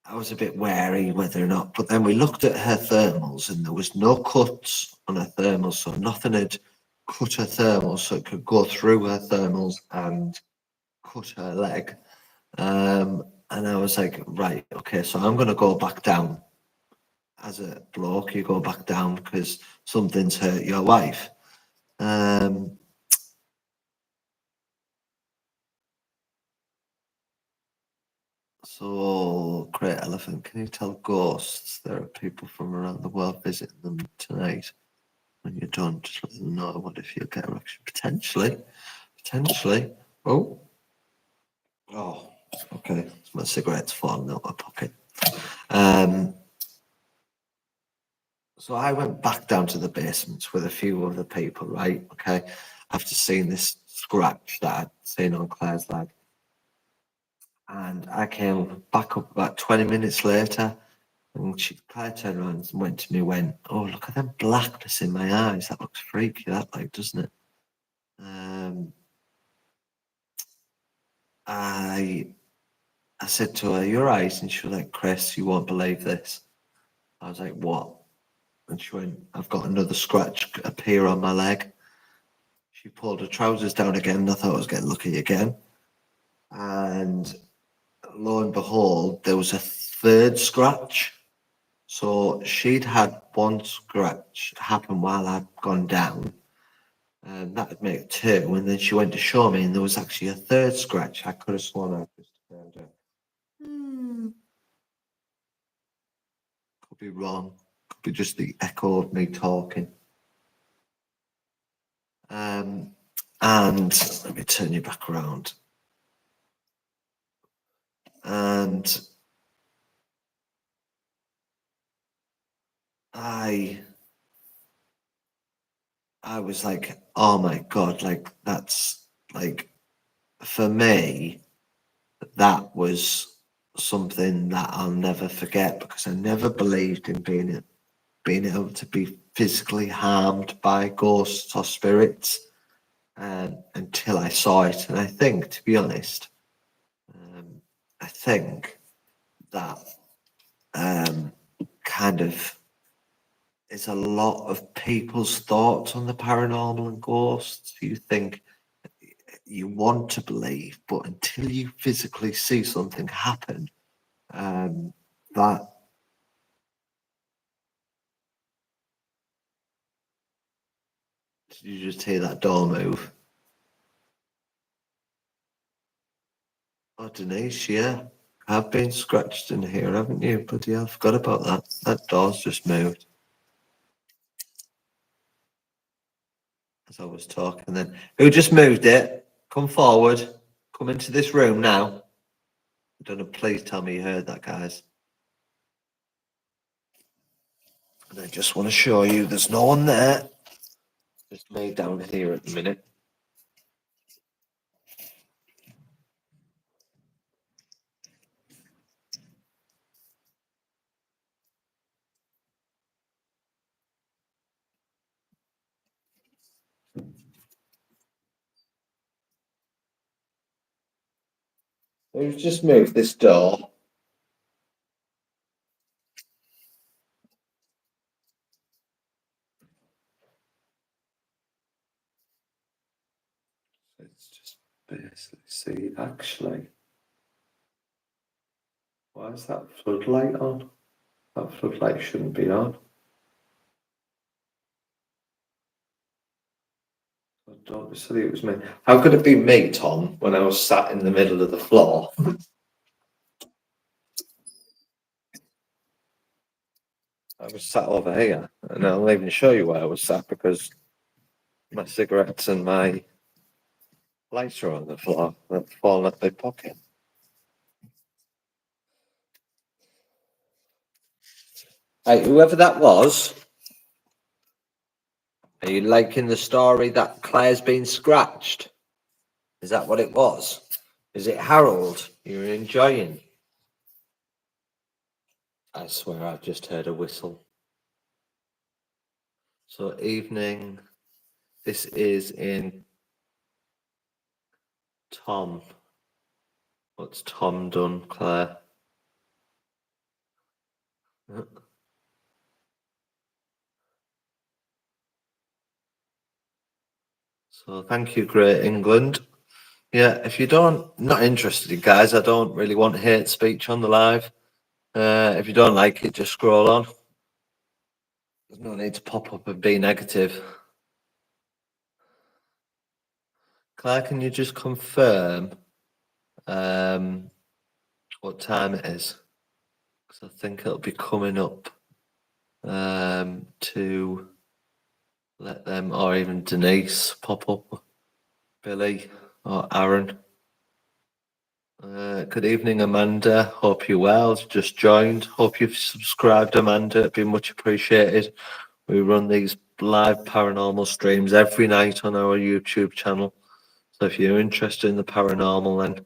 I was a bit wary whether or not, but then we looked at her thermals and there was no cuts on her thermals, so nothing had cut her thermals, so it could go through her thermals and cut her leg. And I was like, right, okay, so I'm going to go back down. As a bloke, you go back down because something's hurt your wife. So, Great Elephant, can you tell ghosts there are people from around the world visiting them tonight? When you're done, just let them know. What if you get a reaction? Potentially. Oh, okay. My cigarette's falling out my pocket. So I went back down to the basements with a few other people, right? Okay, after seeing this scratch that I'd seen on Claire's leg. And I came back up about 20 minutes later, and Claire turned around and went to me, "Oh, look at them blackness in my eyes. That looks freaky, that, like, doesn't it?" I said to her, "Your eyes," and she was like, "Chris, you won't believe this." I was like, "What?" And she went, "I've got another scratch appear on my leg." she pulled her trousers down again, and I thought I was getting lucky again. And lo and behold, there was a third scratch. So she'd had one scratch happen while I'd gone down, and that would make two. And then she went to show me, and there was actually a third scratch. I could have sworn I just turned it. Could be wrong. Could be just the echo of me talking. And let me turn you back around. And I was like, oh my God, like that's like, for me, that was something that I'll never forget, because I never believed in being able to be physically harmed by ghosts or spirits until I saw it. And I think, to be honest, I think that kind of is a lot of people's thoughts on the paranormal and ghosts. You think you want to believe, but until you physically see something happen, that did you just hear that door move? Oh, Denise, yeah. I've been scratched in here, haven't you? But yeah, I forgot about that. That door's just moved. As I was talking then. Who just moved it? Come forward. Come into this room now. I don't know, please tell me you heard that, guys. And I just want to show you there's no one there. Just me down here at the minute. We've just moved this door. Let's just basically see, actually. Why is that floodlight on? That floodlight shouldn't be on. I don't be silly, it was me. How could it be me, Tom, when I was sat in the middle of the floor? I was sat over here, and I'll even show you where I was sat, because my cigarettes and my lights are on the floor. They've fallen out of my pocket. Hey, whoever that was, are you liking the story that Claire's been scratched? Is that what it was? Is it Harold you're enjoying? I swear I've just heard a whistle. So evening, this is in Tom. What's Tom done, Claire? So thank you, Great England. Yeah, if you not interested, guys, I don't really want hate speech on the live. If you don't like it, just scroll on. There's no need to pop up and be negative. Claire, can you just confirm what time it is? Because I think it'll be coming up to let them, or even Denise, pop up, Billy or Aaron. Good evening, Amanda. Hope you're well. Just joined. Hope you've subscribed, Amanda. It'd be much appreciated. We run these live paranormal streams every night on our YouTube channel. So if you're interested in the paranormal,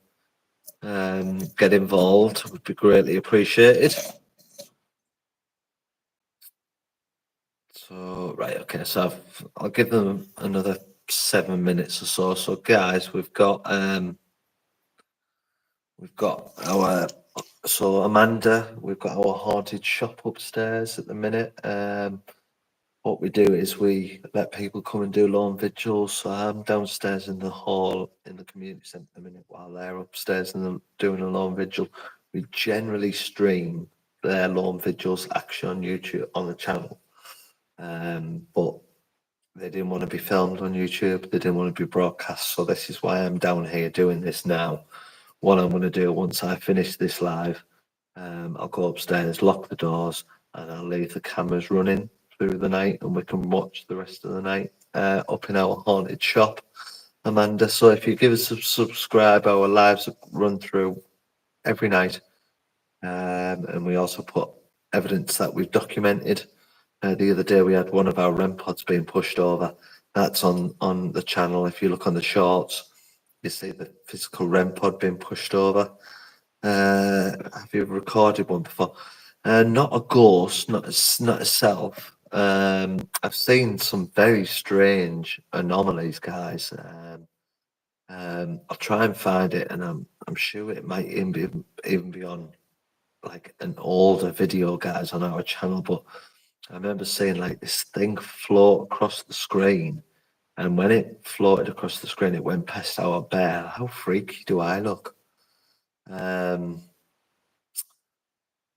then get involved. It would be greatly appreciated. So right, okay. So I'll give them another 7 minutes or so. So guys, we've got our. So Amanda, we've got our haunted shop upstairs at the minute. what we do is we let people come and do Lone Vigils. So I'm downstairs in the hall in the community centre a minute while they're upstairs and doing a Lone Vigil. We generally stream their Lone Vigils actually on YouTube on the channel. But they didn't want to be filmed on YouTube. They didn't want to be broadcast. So this is why I'm down here doing this now. What I'm going to do once I finish this live, I'll go upstairs, lock the doors, and I'll leave the cameras running through the night, and we can watch the rest of the night up in our haunted shop, Amanda. So if you give us a subscribe, our lives run through every night, and we also put evidence that we've documented. The other day we had one of our REM pods being pushed over. That's on the channel. If you look on the shorts, you see the physical REM pod being pushed over. Have you recorded one before? Not a ghost, not a self. I've seen some very strange anomalies, guys. I'll try and find it, and I'm sure it might even be on like an older video, guys, on our channel. But I remember seeing like this thing float across the screen, and when it floated across the screen, it went past our bear. How freaky do I look?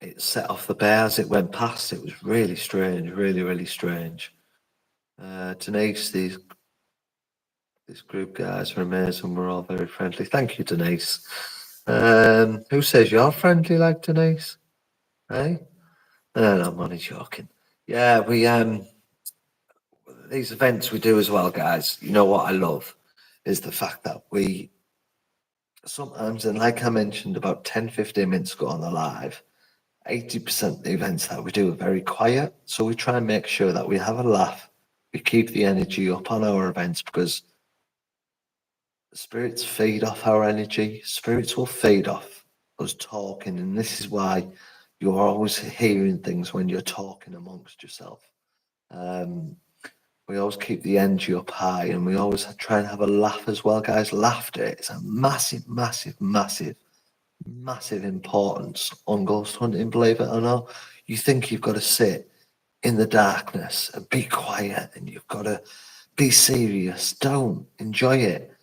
It set off the bear as it went past. It was really strange, really, really strange. Denise, this group, guys, are amazing. We're all very friendly. Thank you, Denise. Who says you're friendly like Denise? Hey? No, I'm only joking. Yeah, we these events we do as well, guys. You know what I love is the fact that we sometimes, and like I mentioned about 10-15 minutes ago on the live, 80% of the events that we do are very quiet. So we try and make sure that we have a laugh. We keep the energy up on our events because spirits feed off our energy. Spirits will feed off us talking. And this is why you're always hearing things when you're talking amongst yourself. We always keep the energy up high, and we always try and have a laugh as well, guys. Laughter is a massive, massive, massive importance on ghost hunting, believe it or not. You think you've got to sit in the darkness and be quiet and you've got to be serious. Don't. Enjoy it.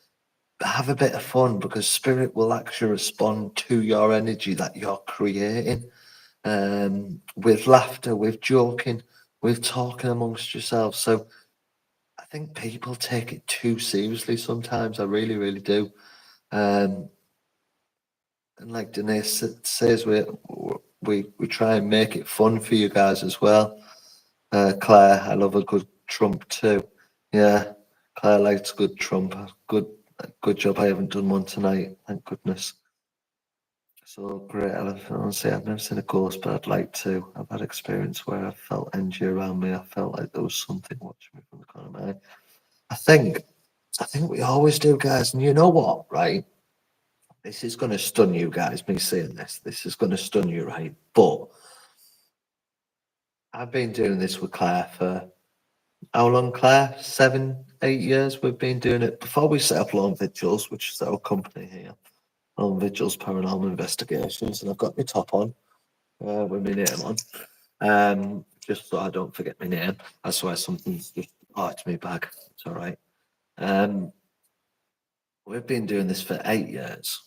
Have a bit of fun, because spirit will actually respond to your energy that you're creating, with laughter, with joking, with talking amongst yourselves. So I think people take it too seriously sometimes. I really, really do. And like Denise says, we try and make it fun for you guys as well. Claire, I love a good trump too. Yeah, Claire likes a good trump. Good job. I haven't done one tonight, thank goodness. So great. Honestly, I've never seen a ghost, but I'd like to. I've had experience where I felt energy around me. I felt like there was something watching me from the corner of my eye. I think we always do, guys. And you know what, right? This is going to stun you guys, me saying this. This is going to stun you, right? But I've been doing this with Claire for how long, Claire? 7, 8 years. We've been doing it before we set up Lone Vigils, which is our company here. Lone Vigils Paranormal Investigations. And I've got my top on with my name on. Just so I don't forget my name. I swear something's just arched me back. It's all right. We've been doing this for 8 years.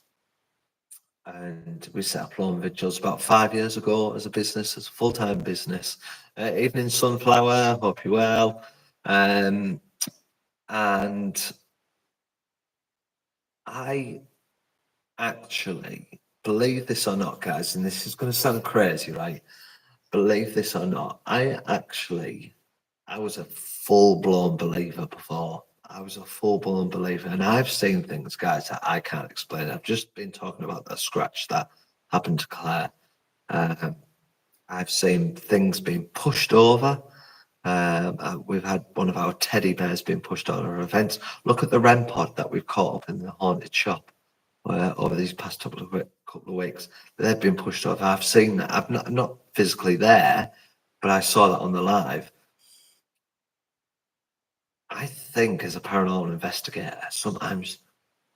And we set up Lone Vigils about 5 years ago as a business, as a full-time business. Evening Sunflower, hope you're well. And I actually, believe this or not, guys, and this is going to sound crazy, right? Believe this or not, I was a full-blown believer before. I was a full-blown believer, and I've seen things, guys, that I can't explain. I've just been talking about that scratch that happened to Claire. I've seen things being pushed over. We've had one of our teddy bears being pushed on our events. Look at the REM pod that we've caught up in the haunted shop over these past couple of weeks. They've been pushed over. I've seen that. I'm not physically there, but I saw that on the live. I think as a paranormal investigator, sometimes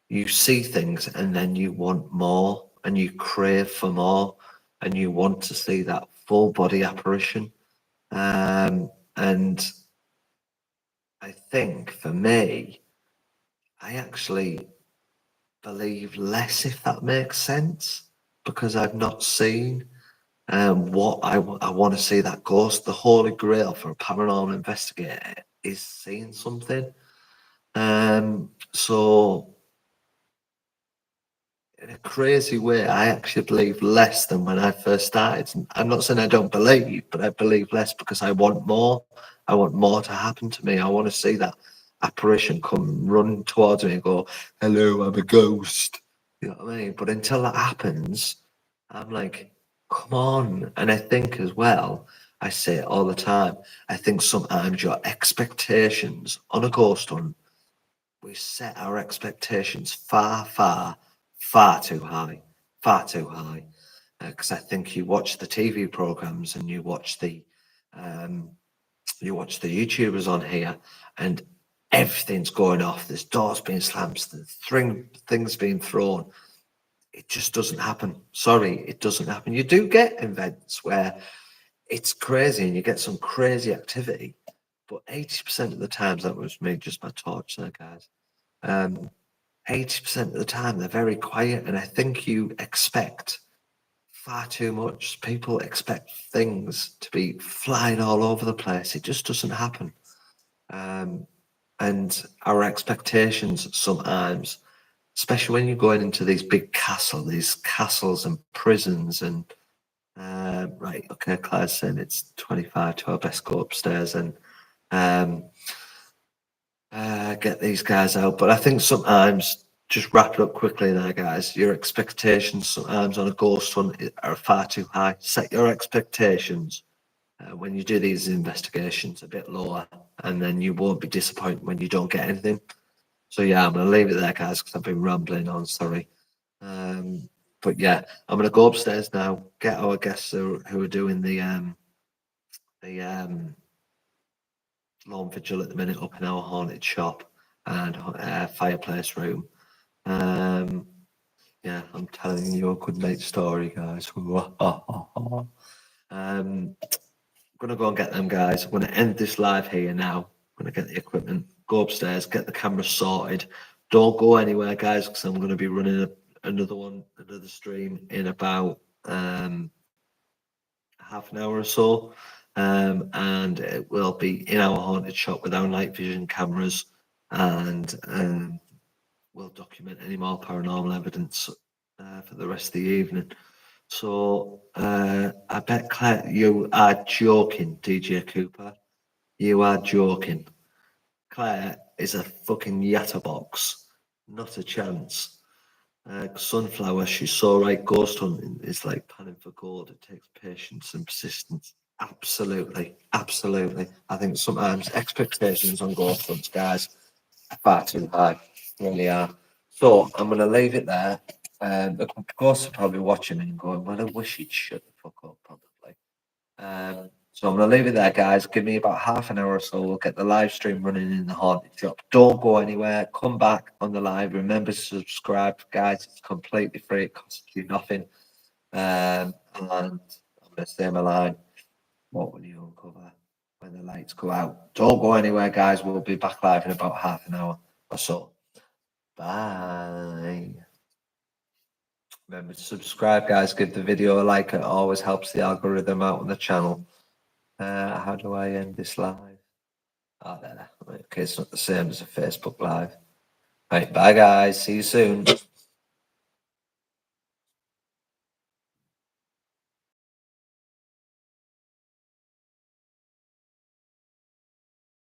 you see things and then you want more, and you crave for more, and you want to see that full body apparition. And I think for me, I actually believe less, if that makes sense, because I've not seen what I want to see that ghost. The holy grail for a paranormal investigator is seeing something. So in a crazy way, I actually believe less than when I first started. And I'm not saying I don't believe, but I believe less because I want more. I want more to happen to me. I want to see that apparition come run towards me and go, "Hello, I'm a ghost." You know what I mean? But until that happens, I'm like, come on. And I think as well, I say it all the time, I think sometimes your expectations on a ghost hunt, we set our expectations far too high, far too high. Because I think you watch the TV programs and um, you watch the YouTubers on here, and everything's going off. There's doors being slammed, there's things being thrown. It just doesn't happen. Sorry, it doesn't happen. You do get events where it's crazy and you get some crazy activity, but 80% of the times, that was me, just my torch there, guys. 80% of the time they're very quiet, and I think you expect far too much. People expect things to be flying all over the place. It just doesn't happen. And our expectations sometimes, especially when you're going into these castles and prisons, and right, okay, Claire's saying it's 25 to, I best go upstairs and um, get these guys out. But I think sometimes, just wrap it up quickly there, guys, your expectations sometimes on a ghost hunt are far too high. Set your expectations when you do these investigations a bit lower, and then you won't be disappointed when you don't get anything. So yeah, I'm gonna leave it there, guys, because I've been rambling on. Sorry. But yeah, I'm gonna go upstairs now, get our guests who are doing the Lone Vigil at the minute up in our haunted shop and fireplace room. Yeah, I'm telling you a good mate story, guys. I'm gonna go and get them, guys. I'm gonna end this live here now. I'm gonna get the equipment, go upstairs, get the camera sorted. Don't go anywhere, guys, because I'm gonna be running another stream in about half an hour or so. And it will be in our haunted shop with our night vision cameras, and we'll document any more paranormal evidence for the rest of the evening. So I bet, Claire, you are joking, DJ Cooper. You are joking. Claire is a fucking yatterbox. Not a chance. Sunflower, she's so right. Ghost hunting is like panning for gold. It takes patience and persistence. Absolutely, absolutely. I think sometimes expectations on ghost hunts, guys, are far too high. Really are. So I'm going to leave it there. The ghosts are probably watching and going, "Well, I wish he'd shut the fuck up." Probably. So I'm going to leave it there, guys. Give me about half an hour or so. We'll get the live stream running in the haunted shop. Don't go anywhere. Come back on the live. Remember to subscribe, guys. It's completely free. It costs you nothing. And I'm going to say my line. What will you uncover when the lights go out? Don't go anywhere, guys. We'll be back live in about half an hour or so. Bye. Remember to subscribe, guys. Give the video a like. It always helps the algorithm out on the channel. How do I end this live? Oh, there. Okay, it's not the same as a Facebook live. Right, bye, guys. See you soon.